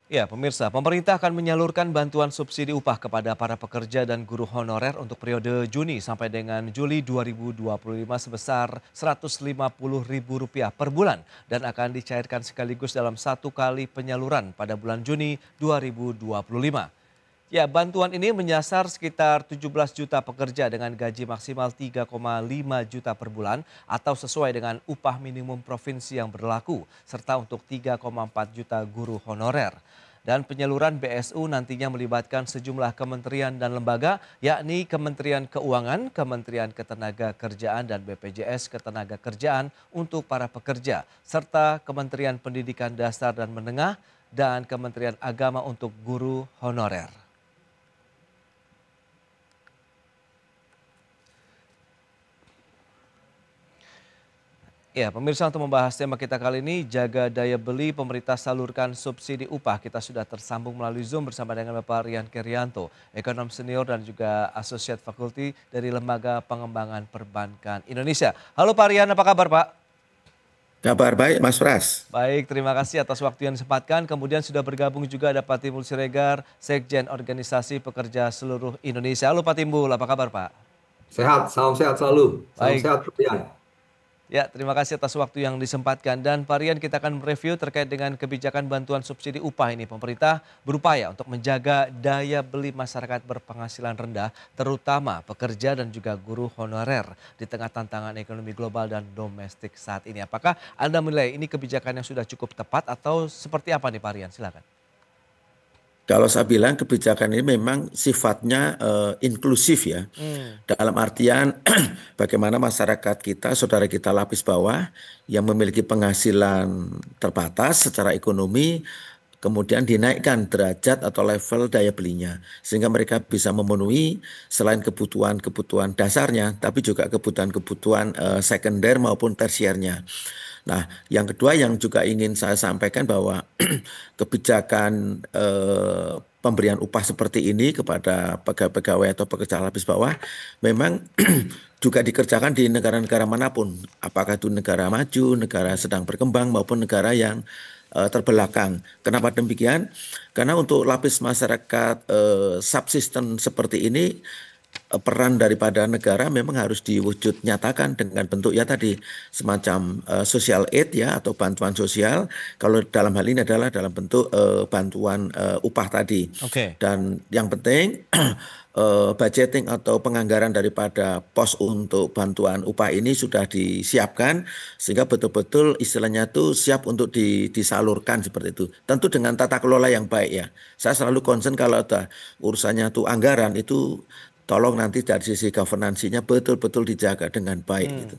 Ya, pemirsa, pemerintah akan menyalurkan bantuan subsidi upah kepada para pekerja dan guru honorer untuk periode Juni sampai dengan Juli 2025 sebesar Rp150.000 per bulan dan akan dicairkan sekaligus dalam satu kali penyaluran pada bulan Juni 2025. Ya, bantuan ini menyasar sekitar 17 juta pekerja dengan gaji maksimal 3,5 juta per bulan atau sesuai dengan upah minimum provinsi yang berlaku, serta untuk 3,4 juta guru honorer. Dan penyaluran BSU nantinya melibatkan sejumlah kementerian dan lembaga, yakni Kementerian Keuangan, Kementerian Ketenagakerjaan, dan BPJS Ketenagakerjaan untuk para pekerja, serta Kementerian Pendidikan Dasar dan Menengah, dan Kementerian Agama untuk guru honorer. Ya, pemirsa, untuk membahas tema kita kali ini, jaga daya beli pemerintah salurkan subsidi upah. Kita sudah tersambung melalui Zoom bersama dengan Bapak Rian Kerianto, ekonom senior dan juga Associate Faculty dari Lembaga Pengembangan Perbankan Indonesia. Halo Pak Rian, apa kabar Pak? Kabar baik, Mas Pras. Baik, terima kasih atas waktu yang disempatkan. Kemudian sudah bergabung juga ada Pak Timbul Siregar, Sekjen Organisasi Pekerja Seluruh Indonesia. Halo Pak Timbul, apa kabar Pak? Sehat, salam sehat selalu. Salam Baik. sehat, Rian. Ya, terima kasih atas waktu yang disempatkan. Dan Pak Rian, kita akan mereview terkait dengan kebijakan bantuan subsidi upah ini. Pemerintah berupaya untuk menjaga daya beli masyarakat berpenghasilan rendah, terutama pekerja dan juga guru honorer di tengah tantangan ekonomi global dan domestik saat ini. Apakah Anda menilai ini kebijakan yang sudah cukup tepat atau seperti apa nih Pak Rian? Silakan. Kalau saya bilang kebijakan ini memang sifatnya inklusif ya. Dalam artian bagaimana masyarakat kita, saudara kita lapis bawah yang memiliki penghasilan terbatas secara ekonomi, kemudian dinaikkan derajat atau level daya belinya. Sehingga mereka bisa memenuhi selain kebutuhan-kebutuhan dasarnya, tapi juga kebutuhan-kebutuhan sekunder maupun tersiernya. Nah, yang kedua yang juga ingin saya sampaikan bahwa kebijakan pemberian upah seperti ini kepada pegawai-pegawai atau pekerja lapis bawah memang juga dikerjakan di negara-negara manapun, apakah itu negara maju, negara sedang berkembang maupun negara yang terbelakang. Kenapa demikian? Karena untuk lapis masyarakat subsisten seperti ini peran daripada negara memang harus diwujud nyatakan dengan bentuk ya tadi semacam social aid ya atau bantuan sosial. Kalau dalam hal ini adalah dalam bentuk bantuan upah tadi. Oke. Dan yang penting budgeting atau penganggaran daripada pos untuk bantuan upah ini sudah disiapkan sehingga betul-betul istilahnya itu siap untuk disalurkan seperti itu. Tentu dengan tata kelola yang baik ya. Saya selalu concern kalau ada urusannya itu anggaran itu tolong nanti dari sisi governansinya betul-betul dijaga dengan baik gitu.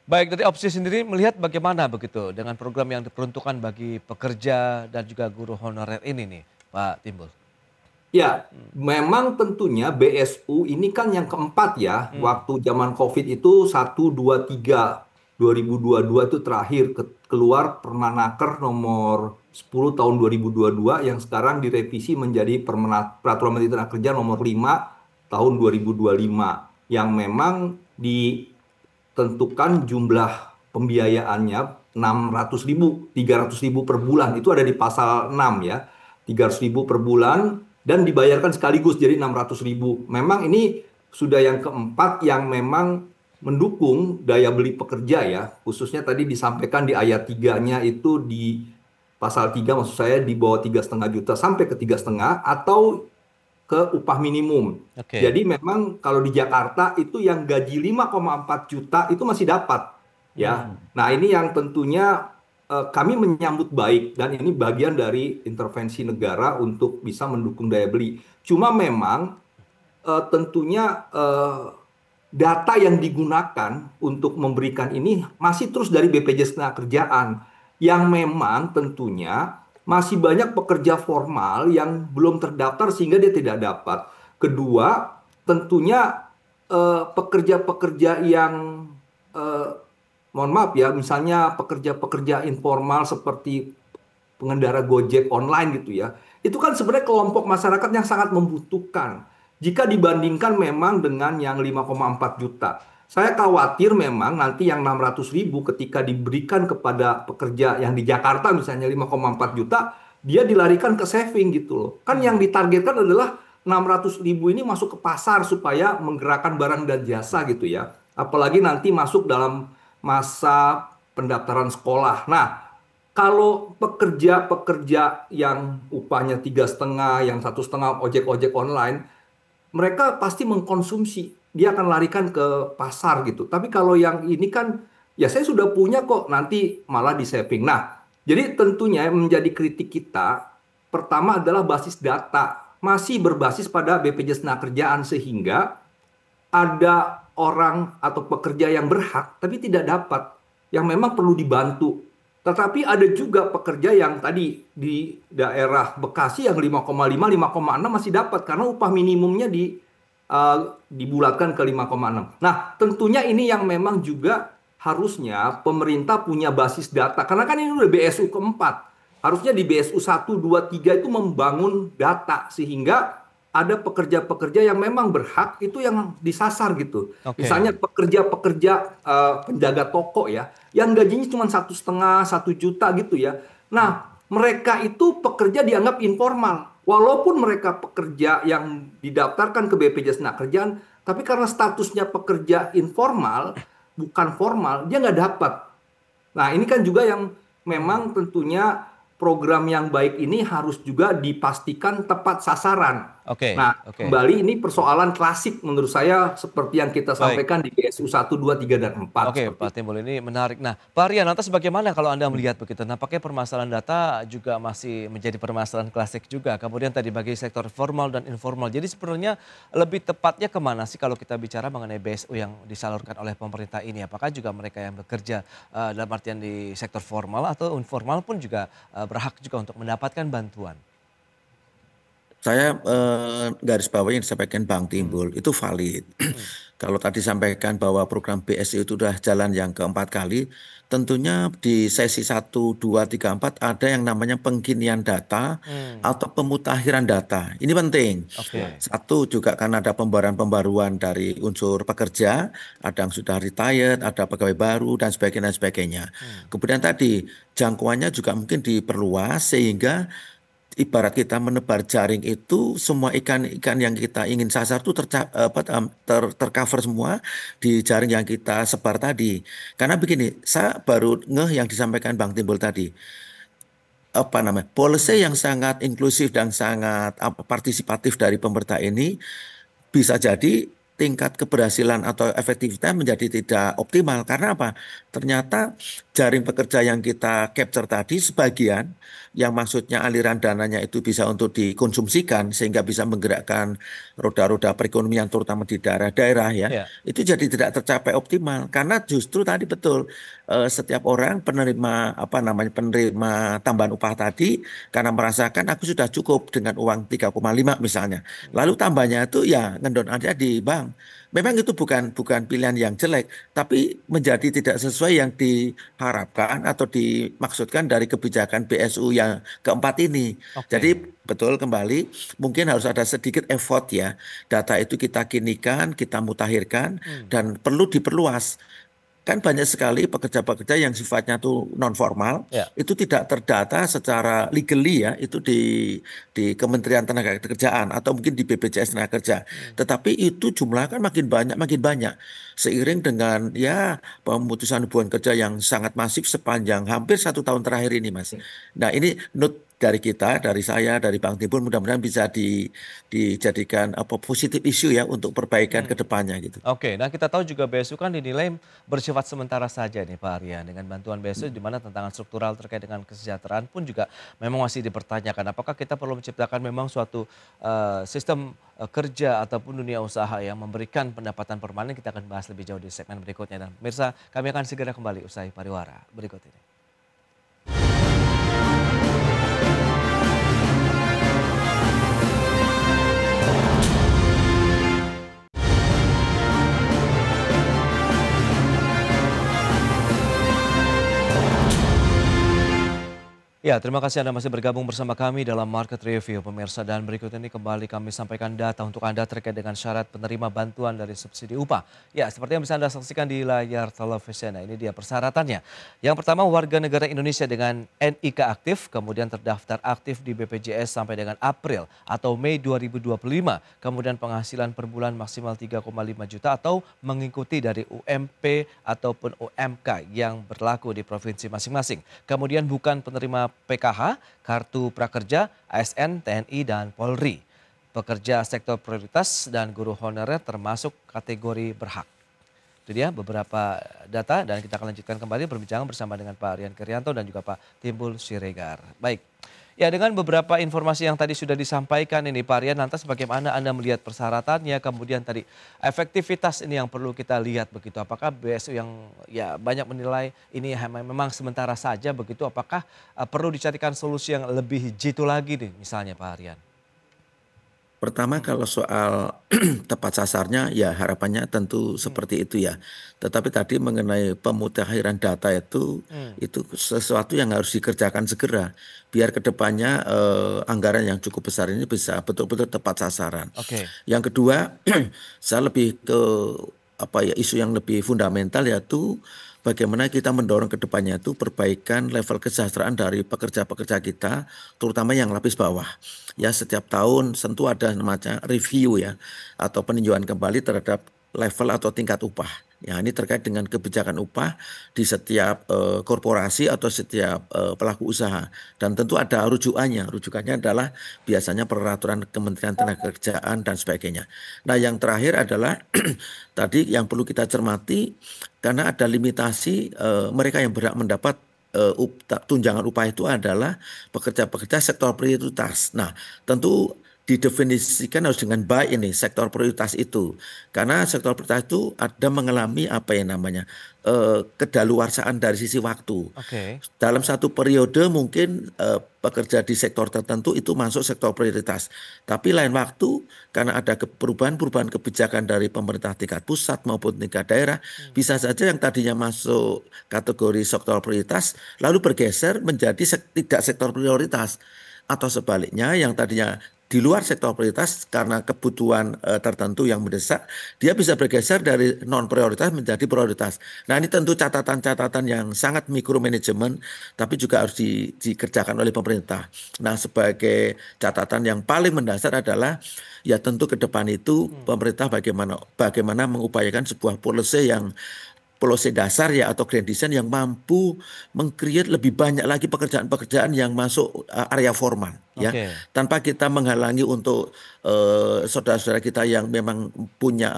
Baik, dari opsi sendiri melihat bagaimana begitu dengan program yang diperuntukkan bagi pekerja dan juga guru honorer ini nih, Pak Timbul? Ya, memang tentunya BSU ini kan yang keempat ya. Waktu zaman COVID itu 1, 2, 3, 2022 itu terakhir keluar Permenaker nomor 10 tahun 2022 yang sekarang direvisi menjadi Peraturan Menteri Tenaga nomor 5 tahun 2025 yang memang ditentukan jumlah pembiayaannya 600.000, 300.000 per bulan. Itu ada di pasal 6 ya. 300.000 per bulan dan dibayarkan sekaligus jadi 600.000. Memang ini sudah yang keempat yang memang mendukung daya beli pekerja ya. Khususnya tadi disampaikan di ayat 3-nya itu di pasal 3 maksud saya di bawah 3,5 juta sampai ke 3,5 atau ke upah minimum. Oke. Jadi memang kalau di Jakarta itu yang gaji 5,4 juta itu masih dapat ya. Nah, ini yang tentunya kami menyambut baik dan ini bagian dari intervensi negara untuk bisa mendukung daya beli. Cuma memang tentunya data yang digunakan untuk memberikan ini masih terus dari BPJS Ketenagakerjaan yang memang tentunya masih banyak pekerja formal yang belum terdaftar sehingga dia tidak dapat. Kedua, tentunya pekerja-pekerja yang mohon maaf ya, misalnya pekerja-pekerja informal seperti pengendara Gojek online gitu ya. Itu kan sebenarnya kelompok masyarakat yang sangat membutuhkan jika dibandingkan memang dengan yang 5,4 juta. Saya khawatir memang nanti yang 600.000 ketika diberikan kepada pekerja yang di Jakarta misalnya 5,4 juta, dia dilarikan ke saving gitu loh. Kan yang ditargetkan adalah 600.000 ini masuk ke pasar supaya menggerakkan barang dan jasa gitu ya. Apalagi nanti masuk dalam masa pendaftaran sekolah. Nah, kalau pekerja-pekerja yang upahnya 3,5, yang 1,5 ojek-ojek online, mereka pasti mengkonsumsi. Dia akan larikan ke pasar gitu. Tapi kalau yang ini kan, ya saya sudah punya kok, nanti malah di saving. Nah, jadi tentunya yang menjadi kritik kita, pertama adalah basis data. Masih berbasis pada BPJS Tenagakerjaan sehingga ada orang atau pekerja yang berhak tapi tidak dapat, yang memang perlu dibantu. Tetapi ada juga pekerja yang tadi di daerah Bekasi yang 5,5, 5,6 masih dapat karena upah minimumnya dibulatkan ke 5,6. Nah, tentunya ini yang memang juga harusnya pemerintah punya basis data. Karena kan ini udah BSU keempat. Harusnya di BSU 1, 2, 3 itu membangun data sehingga ada pekerja-pekerja yang memang berhak itu yang disasar gitu. Oke. Misalnya pekerja-pekerja penjaga toko ya, yang gajinya cuma 1,5, 1 juta gitu ya. Nah, mereka itu pekerja dianggap informal. Walaupun mereka pekerja yang didaftarkan ke BPJS Tenagakerjaan, tapi karena statusnya pekerja informal, bukan formal, dia nggak dapat. Nah, ini kan juga yang memang tentunya program yang baik ini harus juga dipastikan tepat sasaran. Oke, Nah, oke. kembali ini persoalan klasik menurut saya seperti yang kita Baik. sampaikan di BSU 1, 2, 3, dan 4. Oke, Seperti Pak Timbul, ini menarik. Nah, Pak Rian, lantas bagaimana kalau Anda melihat begitu? Nampaknya permasalahan data juga masih menjadi permasalahan klasik juga. Kemudian tadi bagi sektor formal dan informal. Jadi sebenarnya lebih tepatnya kemana sih kalau kita bicara mengenai BSU yang disalurkan oleh pemerintah ini? Apakah juga mereka yang bekerja dalam artian di sektor formal atau informal pun juga berhak juga untuk mendapatkan bantuan? Saya garis bawahi yang disampaikan Bang Timbul itu valid. Kalau tadi sampaikan bahwa program BSU itu sudah jalan yang keempat kali, tentunya di sesi 1, 2, 3, 4 ada yang namanya pengkinian data atau pemutakhiran data. Ini penting. Oke. Satu juga karena ada pembaruan-pembaruan dari unsur pekerja, ada yang sudah retired, ada pegawai baru dan sebagainya dan sebagainya. Kemudian tadi jangkauannya juga mungkin diperluas sehingga ibarat kita menebar jaring itu semua ikan-ikan yang kita ingin sasar itu tercover semua di jaring yang kita sebar tadi. Karena begini, saya baru ngeh yang disampaikan Bang Timbul tadi. Policy yang sangat inklusif dan sangat partisipatif dari pemerintah ini bisa jadi tingkat keberhasilan atau efektivitas menjadi tidak optimal. Karena apa? Ternyata jaring pekerja yang kita capture tadi sebagian yang maksudnya aliran dananya itu bisa untuk dikonsumsikan sehingga bisa menggerakkan roda-roda perekonomian terutama di daerah-daerah ya. Ya. Itu jadi tidak tercapai optimal karena justru tadi betul setiap orang penerima penerima tambahan upah tadi karena merasakan aku sudah cukup dengan uang 3,5 misalnya. Lalu tambahnya itu ya ngendon aja di bank. Memang itu bukan pilihan yang jelek, tapi menjadi tidak sesuai yang diharapkan atau dimaksudkan dari kebijakan BSU yang keempat ini. Oke. Jadi betul kembali, mungkin harus ada sedikit effort ya. Data itu kita kinikan, kita mutakhirkan, dan perlu diperluas. Kan banyak sekali pekerja-pekerja yang sifatnya tuh non formal, Ya. itu tidak terdata secara legally ya, itu di Kementerian Tenagakerjaan atau mungkin di BPJS Tenagakerja. Tetapi itu jumlahnya kan makin banyak seiring dengan ya pemutusan hubungan kerja yang sangat masif sepanjang hampir 1 tahun terakhir ini, Mas. Nah, ini note dari kita, dari saya, dari Bang Timbul mudah-mudahan bisa dijadikan positif isu ya untuk perbaikan ke depannya gitu. Oke, nah kita tahu juga BSU kan dinilai bersifat sementara saja nih Pak Aryan. Dengan bantuan BSU di mana tantangan struktural terkait dengan kesejahteraan pun juga memang masih dipertanyakan. Apakah kita perlu menciptakan memang suatu sistem kerja ataupun dunia usaha yang memberikan pendapatan permanen? Kita akan bahas lebih jauh di segmen berikutnya. Dan pemirsa, kami akan segera kembali usai pariwara berikut ini. Ya, Ya, terima kasih Anda masih bergabung bersama kami dalam Market Review, pemirsa. Dan berikut ini kembali kami sampaikan data untuk Anda terkait dengan syarat penerima bantuan dari subsidi upah. Ya, seperti yang bisa Anda saksikan di layar televisi. Nah, ini dia persyaratannya. Yang pertama, warga negara Indonesia dengan NIK aktif, kemudian terdaftar aktif di BPJS sampai dengan April atau Mei 2025. Kemudian penghasilan per bulan maksimal 3,5 juta atau mengikuti dari UMP ataupun UMK yang berlaku di provinsi masing-masing. Kemudian bukan penerima PKH, kartu prakerja, ASN, TNI, dan Polri. Pekerja sektor prioritas dan guru honorer termasuk kategori berhak. Itu dia beberapa data dan kita akan lanjutkan kembali perbincangan bersama dengan Pak Rian Krianto dan juga Pak Timbul Siregar. Baik. Ya, dengan beberapa informasi yang tadi sudah disampaikan ini Pak Rian, lantas bagaimana Anda melihat persyaratannya, kemudian tadi efektivitas ini yang perlu kita lihat begitu. Apakah BSU yang ya banyak menilai ini memang sementara saja begitu, apakah perlu dicarikan solusi yang lebih jitu lagi nih misalnya Pak Rian? Pertama kalau soal tepat sasarnya ya harapannya tentu seperti itu ya. Tetapi tadi mengenai pemutahiran data itu sesuatu yang harus dikerjakan segera biar kedepannya anggaran yang cukup besar ini bisa betul-betul tepat sasaran. Oke. Yang kedua, saya lebih ke apa ya isu yang lebih fundamental yaitu bagaimana kita mendorong ke depannya itu perbaikan level kesejahteraan dari pekerja-pekerja kita, terutama yang lapis bawah. Ya setiap tahun tentu ada namanya review ya atau peninjauan kembali terhadap level atau tingkat upah. Ya ini terkait dengan kebijakan upah di setiap korporasi atau setiap pelaku usaha dan tentu ada rujukannya. Rujukannya adalah biasanya peraturan Kementerian Tenagakerjaan dan sebagainya. Nah yang terakhir adalah tadi yang perlu kita cermati karena ada limitasi mereka yang berhak mendapat tunjangan upah itu adalah pekerja-pekerja sektor prioritas. Nah, tentu didefinisikan harus dengan baik ini sektor prioritas itu. Karena sektor prioritas itu ada mengalami apa yang namanya kedaluarsaan dari sisi waktu. Oke. Dalam satu periode mungkin pekerja di sektor tertentu itu masuk sektor prioritas. Tapi lain waktu karena ada perubahan-perubahan kebijakan dari pemerintah tingkat pusat maupun tingkat daerah, bisa saja yang tadinya masuk kategori sektor prioritas lalu bergeser menjadi tidak sektor prioritas. Atau sebaliknya yang tadinya di luar sektor prioritas karena kebutuhan tertentu yang mendesak, dia bisa bergeser dari non prioritas menjadi prioritas. Nah ini tentu catatan-catatan yang sangat mikromanajemen, tapi juga harus dikerjakan oleh pemerintah. Nah sebagai catatan yang paling mendasar adalah ya tentu ke depan itu pemerintah bagaimana mengupayakan sebuah policy dasar ya atau grand design yang mampu meng-create lebih banyak lagi pekerjaan-pekerjaan yang masuk area formal ya tanpa kita menghalangi untuk saudara-saudara kita yang memang punya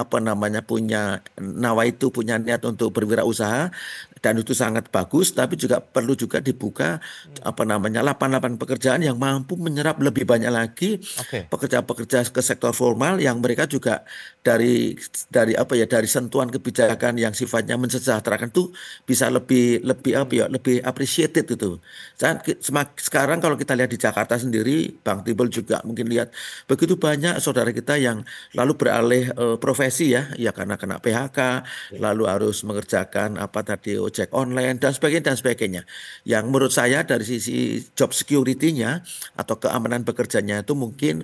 punya nawaitu punya niat untuk berwirausaha dan itu sangat bagus tapi juga perlu juga dibuka lapangan-lapangan pekerjaan yang mampu menyerap lebih banyak lagi pekerja-pekerja ke sektor formal yang mereka juga dari sentuhan kebijakan yang sifatnya mensejahterakan itu bisa lebih appreciated gitu. Sekarang kalau kita lihat di Jakarta sendiri, Bang Timbul juga mungkin lihat begitu banyak saudara kita yang lalu beralih profesi ya karena kena PHK, lalu harus mengerjakan ojek online dan sebagainya. Yang menurut saya dari sisi job security-nya atau keamanan bekerjanya itu mungkin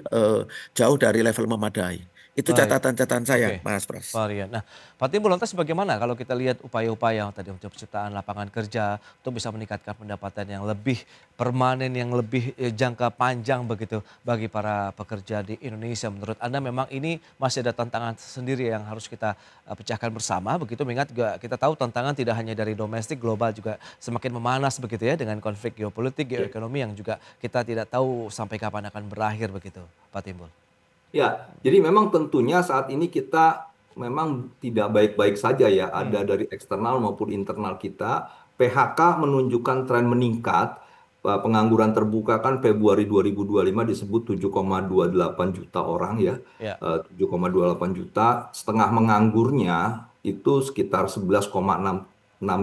jauh dari level memadai. Itu Baik. catatan-catatan saya, Oke. Mas Pras. Pak Rian. Nah, Pak Timbul lantas bagaimana kalau kita lihat upaya-upaya tadi untuk penciptaan lapangan kerja untuk bisa meningkatkan pendapatan yang lebih permanen, yang lebih jangka panjang begitu bagi para pekerja di Indonesia. Menurut Anda memang ini masih ada tantangan sendiri yang harus kita pecahkan bersama begitu, mengingat juga kita tahu tantangan tidak hanya dari domestik, global juga semakin memanas begitu ya dengan konflik geopolitik, geoekonomi yang juga kita tidak tahu sampai kapan akan berakhir begitu, Pak Timbul. Ya, jadi memang tentunya saat ini kita memang tidak baik-baik saja ya, ada dari eksternal maupun internal kita. PHK menunjukkan tren meningkat, pengangguran terbuka kan Februari 2025 disebut 7,28 juta orang ya, 7,28 juta, setengah menganggurnya itu sekitar 11,66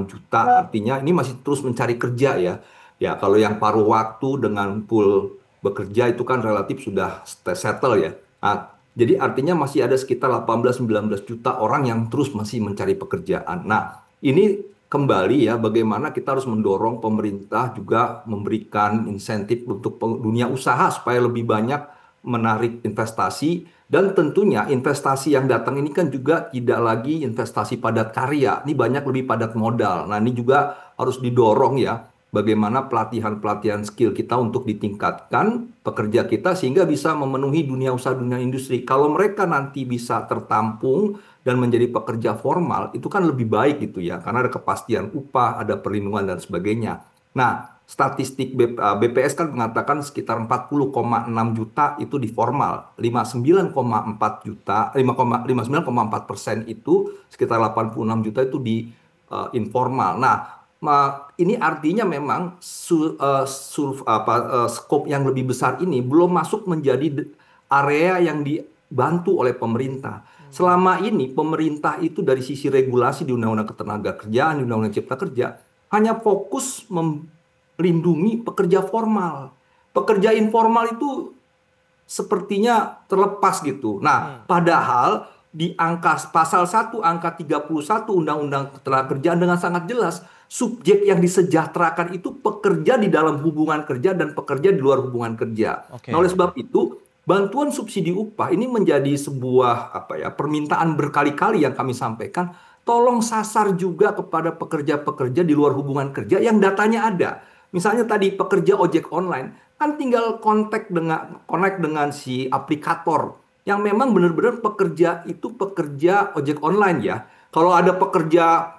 juta, artinya ini masih terus mencari kerja ya. Ya, kalau yang paruh waktu dengan pool bekerja itu kan relatif sudah settle ya. Nah, jadi artinya masih ada sekitar 18-19 juta orang yang terus masih mencari pekerjaan. Nah, ini kembali ya bagaimana kita harus mendorong pemerintah juga memberikan insentif untuk dunia usaha supaya lebih banyak menarik investasi dan tentunya investasi yang datang ini kan juga tidak lagi investasi padat karya. Ini banyak lebih padat modal. Nah, ini juga harus didorong ya bagaimana pelatihan-pelatihan skill kita untuk ditingkatkan pekerja kita sehingga bisa memenuhi dunia usaha dunia industri. Kalau mereka nanti bisa tertampung dan menjadi pekerja formal itu kan lebih baik gitu ya karena ada kepastian upah, ada perlindungan dan sebagainya. Nah, statistik BPS kan mengatakan sekitar 40,6 juta itu di formal, 59,4 juta, 59,4% itu sekitar 86 juta itu di informal. Nah, ini artinya memang skop yang lebih besar ini belum masuk menjadi area yang dibantu oleh pemerintah. Selama ini pemerintah itu dari sisi regulasi di Undang-Undang Ketenagakerjaan, di Undang-Undang Cipta Kerja, hanya fokus melindungi pekerja formal. Pekerja informal itu sepertinya terlepas gitu. Nah, padahal di pasal 1 angka 31 Undang-Undang Ketenagakerjaan dengan sangat jelas subjek yang disejahterakan itu pekerja di dalam hubungan kerja dan pekerja di luar hubungan kerja. Nah, oleh sebab itu bantuan subsidi upah ini menjadi sebuah permintaan berkali-kali yang kami sampaikan. Tolong sasar juga kepada pekerja-pekerja di luar hubungan kerja yang datanya ada. Misalnya tadi pekerja ojek online kan tinggal connect dengan si aplikator yang memang benar-benar pekerja itu pekerja ojek online ya. Kalau ada pekerja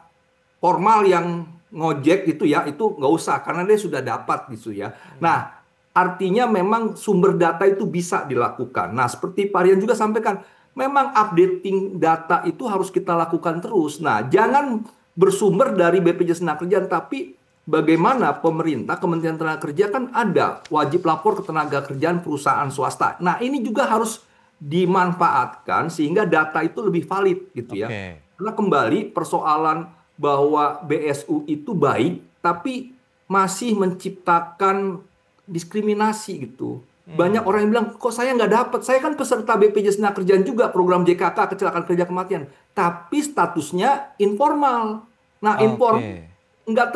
formal yang ngojek gitu ya, itu nggak usah karena dia sudah dapat gitu ya. Nah, artinya memang sumber data itu bisa dilakukan. Nah, seperti Pak Rian juga sampaikan, memang updating data itu harus kita lakukan terus. Nah, jangan bersumber dari BPJS Tenagakerjaan, tapi bagaimana pemerintah, Kementerian Tenaga Kerja kan ada wajib lapor ketenagakerjaan perusahaan swasta. Nah, ini juga harus dimanfaatkan sehingga data itu lebih valid gitu ya. Karena kembali persoalan bahwa BSU itu baik, tapi masih menciptakan diskriminasi gitu. Banyak orang yang bilang, kok saya nggak dapat? Saya kan peserta BPJS Tenagakerjaan juga, program JKK, kecelakaan kerja kematian. Tapi statusnya informal. Nah, informal nggak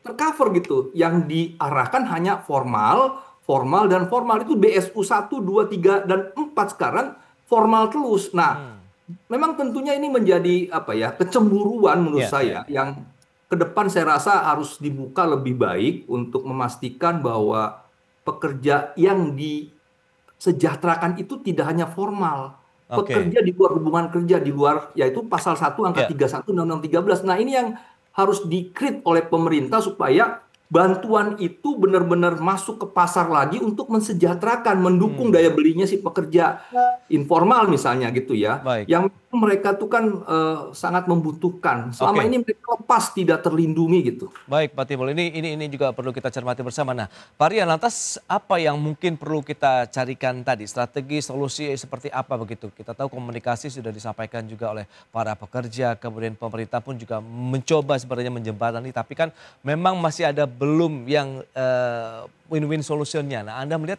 tercover gitu. Yang diarahkan hanya formal, dan formal itu BSU 1, 2, 3, dan 4 sekarang formal terus. Nah, memang tentunya ini menjadi kecemburuan menurut saya yang ke depan saya rasa harus dibuka lebih baik untuk memastikan bahwa pekerja yang disejahterakan itu tidak hanya formal. Pekerja di luar hubungan kerja, di luar yaitu pasal 1 angka 31 Undang-Undang 13. Nah, ini yang harus di-create oleh pemerintah supaya bantuan itu benar-benar masuk ke pasar lagi untuk mensejahterakan, mendukung daya belinya si pekerja informal misalnya gitu ya. Yang mereka tuh kan sangat membutuhkan. Selama ini mereka lepas tidak terlindungi gitu. Baik Pak Timbul, ini juga perlu kita cermati bersama. Nah, Pak Rian, lantas apa yang mungkin perlu kita carikan tadi? Strategi, solusi seperti apa begitu? Kita tahu komunikasi sudah disampaikan juga oleh para pekerja, kemudian pemerintah pun juga mencoba sebenarnya menjembatani, tapi kan memang masih ada belum yang win-win solutionnya. Nah, Anda melihat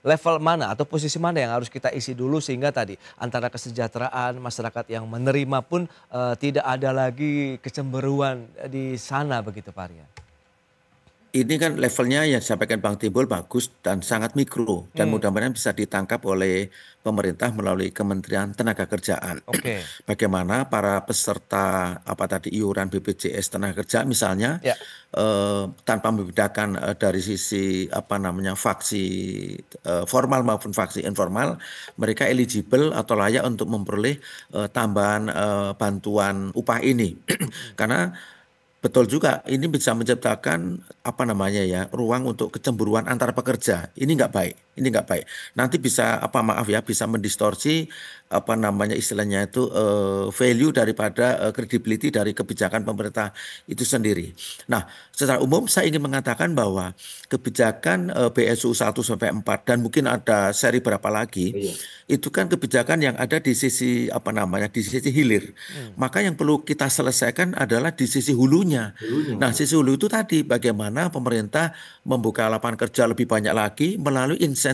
level mana atau posisi mana yang harus kita isi dulu sehingga tadi antara kesejahteraan masyarakat yang menerima pun tidak ada lagi kecemburuan di sana begitu Pak Rian? Ini kan levelnya yang disampaikan Bang Timbul bagus dan sangat mikro dan mudah-mudahan bisa ditangkap oleh pemerintah melalui Kementerian Tenagakerjaan. Bagaimana para peserta iuran BPJS Tenagakerja misalnya tanpa membedakan dari sisi faksi formal maupun faksi informal, mereka eligible atau layak untuk memperoleh tambahan bantuan upah ini. Karena betul juga, ini bisa menciptakan ruang untuk kecemburuan antar pekerja. Ini nggak baik. Nanti bisa bisa mendistorsi istilahnya itu value daripada credibility dari kebijakan pemerintah itu sendiri. Nah, secara umum saya ingin mengatakan bahwa kebijakan BSU 1 sampai 4 dan mungkin ada seri berapa lagi, itu kan kebijakan yang ada di sisi di sisi hilir. Maka yang perlu kita selesaikan adalah di sisi hulunya. Nah, sisi hulu itu tadi bagaimana pemerintah membuka lapangan kerja lebih banyak lagi melalui insentif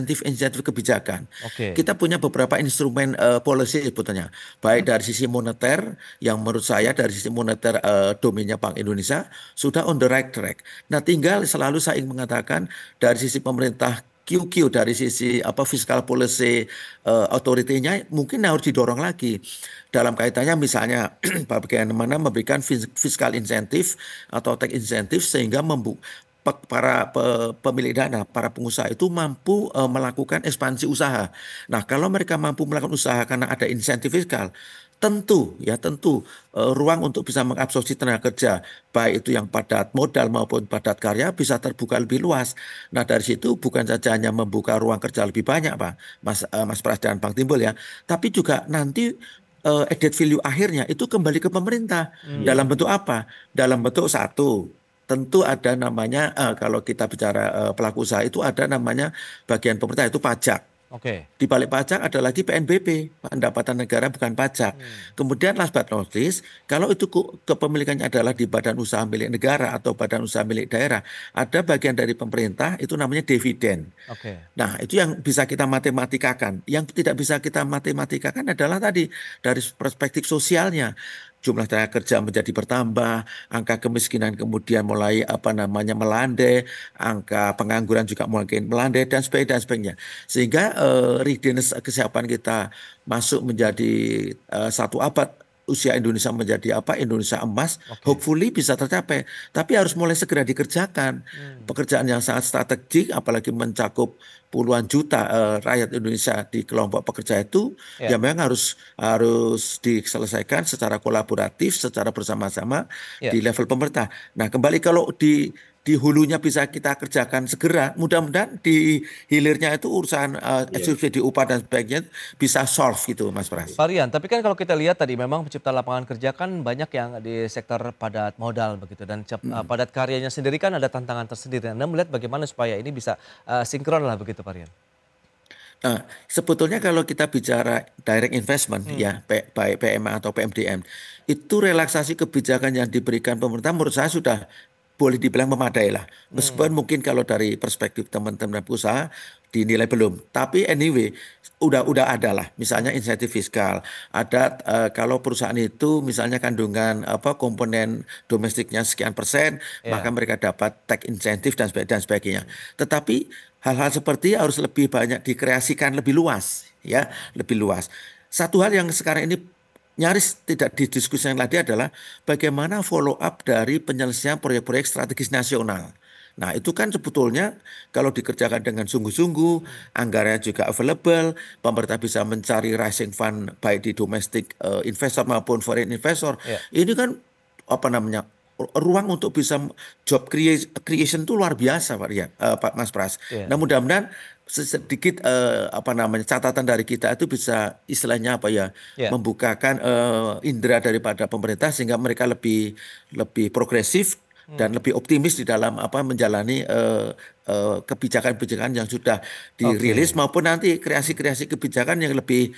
kebijakan. Kita punya beberapa instrumen policy sebetulnya. Baik dari sisi moneter, yang menurut saya dari sisi moneter domainnya Bank Indonesia sudah on the right track. Nah, tinggal selalu saya ingin mengatakan dari sisi pemerintah QQ, dari sisi fiscal policy authority-nya mungkin harus didorong lagi dalam kaitannya misalnya bagaimana memberikan fiscal insentif atau tax insentif sehingga para pemilik dana, para pengusaha itu mampu melakukan ekspansi usaha. Nah, kalau mereka mampu melakukan usaha karena ada insentif fiskal, tentu ruang untuk bisa mengabsorpsi tenaga kerja, baik itu yang padat modal maupun padat karya bisa terbuka lebih luas. Nah, dari situ bukan saja hanya membuka ruang kerja lebih banyak, Pak, Mas Pras dan Bang Timbul ya, tapi juga nanti added value akhirnya itu kembali ke pemerintah. Dalam bentuk apa? Dalam bentuk satu, tentu ada namanya kalau kita bicara pelaku usaha itu ada namanya bagian pemerintah itu pajak. Oke. Di balik pajak ada lagi PNBP, pendapatan negara bukan pajak. Kemudian last but not least, kalau itu kepemilikannya adalah di badan usaha milik negara atau badan usaha milik daerah, ada bagian dari pemerintah itu namanya dividen. Oke. Nah, itu yang bisa kita matematikakan. Yang tidak bisa kita matematikakan adalah tadi dari perspektif sosialnya. Jumlah tenaga kerja menjadi bertambah, angka kemiskinan kemudian mulai melandai, angka pengangguran juga mungkin melandai dan sebagainya. Sehingga readiness kesiapan kita masuk menjadi satu abad usia Indonesia menjadi Indonesia emas, hopefully bisa tercapai. Tapi harus mulai segera dikerjakan. Pekerjaan yang sangat strategik, apalagi mencakup puluhan juta rakyat Indonesia di kelompok pekerja itu, ya memang harus diselesaikan secara kolaboratif, secara bersama-sama di level pemerintah. Nah, kembali kalau di hulunya bisa kita kerjakan segera, mudah-mudahan di hilirnya itu urusan subsidi upah dan sebagainya bisa solve gitu, Mas Pras. Pak Rian, tapi kan kalau kita lihat tadi memang pencipta lapangan kerja kan banyak yang di sektor padat modal begitu, dan padat karyanya sendiri kan ada tantangan tersendiri. Anda melihat bagaimana supaya ini bisa sinkron lah begitu, Pak Rian? Nah, sebetulnya kalau kita bicara direct investment ya, baik PMA atau PMDM, itu relaksasi kebijakan yang diberikan pemerintah menurut saya sudah boleh dibilang memadai lah. Meskipun mungkin kalau dari perspektif teman-teman usaha dinilai belum. Tapi anyway, udah ada lah. Misalnya insentif fiskal. Ada kalau perusahaan itu misalnya kandungan komponen domestiknya sekian persen, maka mereka dapat tax insentif dan sebagainya. Tetapi hal-hal seperti harus lebih banyak dikreasikan lebih luas, ya, lebih luas. Satu hal yang sekarang ini nyaris tidak didiskusikan lagi adalah bagaimana follow up dari penyelesaian proyek-proyek strategis nasional. Nah, itu kan sebetulnya kalau dikerjakan dengan sungguh-sungguh, anggarannya juga available, pemerintah bisa mencari rising fund baik di domestic investor maupun foreign investor. Ini kan ruang untuk bisa job creation itu luar biasa, Pak Rian, Pak Mas Pras. Nah, mudah-mudahan sedikit catatan dari kita itu bisa istilahnya membukakan indera daripada pemerintah sehingga mereka lebih progresif dan lebih optimis di dalam menjalani kebijakan-kebijakan yang sudah dirilis maupun nanti kreasi-kreasi kebijakan yang lebih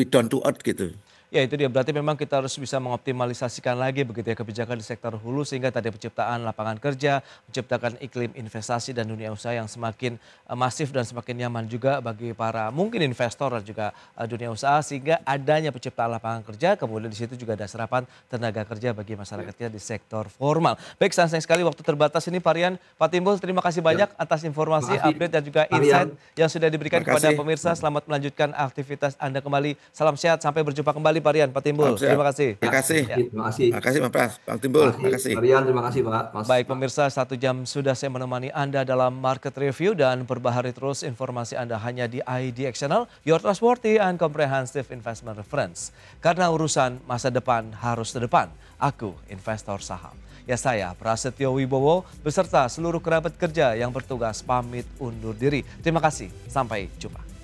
down to earth gitu. Ya, itu dia, berarti memang kita harus bisa mengoptimalisasikan lagi begitu ya kebijakan di sektor hulu sehingga tadi penciptaan lapangan kerja, menciptakan iklim investasi dan dunia usaha yang semakin masif dan semakin nyaman juga bagi para mungkin investor dan juga dunia usaha, sehingga adanya penciptaan lapangan kerja, kemudian di situ juga ada serapan tenaga kerja bagi masyarakat kita di sektor formal. Baik, sayang sekali waktu terbatas ini, Pak Rian, Pak Timbul, terima kasih banyak atas informasi, update dan juga insight yang sudah diberikan kepada pemirsa. Selamat melanjutkan aktivitas Anda kembali. Salam sehat, sampai berjumpa kembali Pak Rian, Pak Timbul. Terima kasih. Terima kasih. Terima kasih. Terima kasih, Mas Pras, Bang Timbul. Terima kasih. Pak Rian, terima kasih, Pak. Baik pemirsa, 1 jam sudah saya menemani Anda dalam market review dan perbaharui terus informasi Anda hanya di IDX Channel, your trustworthy and comprehensive investment reference. Karena urusan masa depan harus ke depan. Aku investor saham. Ya, saya Prasetyo Wibowo beserta seluruh kerabat kerja yang bertugas pamit undur diri. Terima kasih. Sampai jumpa.